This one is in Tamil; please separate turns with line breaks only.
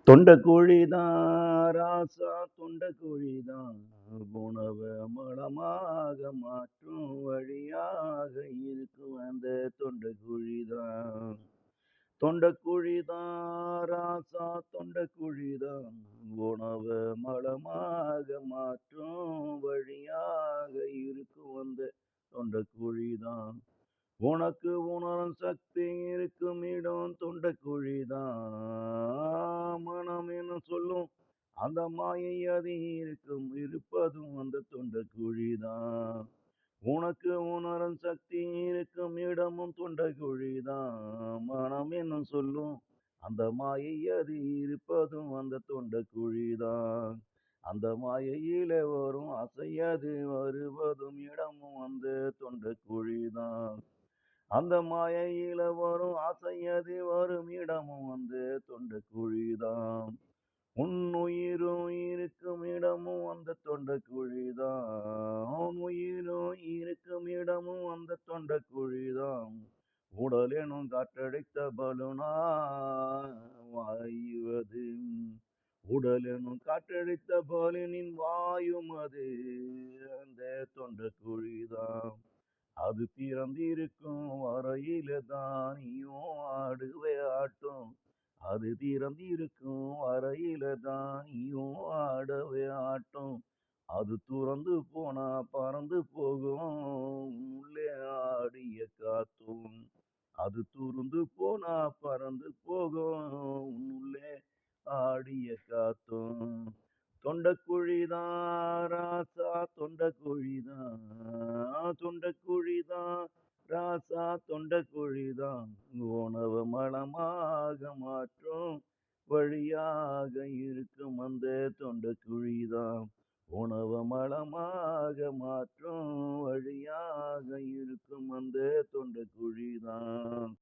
தொண்டக்குழிதான் ராசா தொண்டக்குழிதான் உணவ மலமாக மாற்றும் வழியாக இருக்கும் அந்த தொண்டக்குழிதான். தொண்டக்குழிதான் ராசா தொண்டக்குழிதான் உணவ மலமாக மாற்றும் வழியாக இருக்கும் அந்த தொண்டக்குழிதான். உனக்கு உணரும் சக்தி இருக்கும் இடம் தொண்டக்குழிதான். மனம் என்ன சொல்லும் அந்த மாயை அது இருப்பதும் அந்த தொண்டக்குழிதான். உனக்கு உணரும் சக்தி இருக்கும் இடமும் தொண்டக்குழிதான். மனம் என்ன சொல்லும் அந்த மாயை அது இருப்பதும் அந்த தொண்டக்குழிதான். அந்த மாயையில வரும் அசையாது வருவதும் இடமும் அந்த தொண்டக்குழிதான். அந்த மாயையில வரும் ஆசையது வரும் இடமும் வந்து தொண்டக்குழிதான். உன்னுயிரும் இருக்கும் இடமும் அந்த தொண்டக்குழிதான். உன்னுயிரும் இருக்கும் இடமும் அந்த தொண்டக்குழிதான். உடல் எனும் காற்றடைத்த பலுனா வாயுவது. உடல் எனும் காற்றடைத்த பலனின் வாயும் அது அந்த தொண்டக்குழிதான். அது திறந்திருக்கும் வரையில தான் நீயும் ஆடுவே ஆட்டம். அது திறந்திருக்கும் வரையில தான் நீயும் ஆடவே ஆட்டம். அது துறந்து போனா பறந்து போகும் உள்ளே ஆடிய காத்தும். அது துறந்து போனா பறந்து போகும் உள்ளே ஆடிய காத்தும். தொண்டக்குழிதான் ராசா தொண்டக்குழிதான். தொண்டக்குழிதான் ராசா தொண்டக்குழிதான். உணவ மலமாக மாற்றும் வழியாக இருக்கும் அந்த தொண்டக்குழிதான். உணவ மலமாக மாற்றும் வழியாக இருக்கும் அந்த தொண்டக்குழிதான்.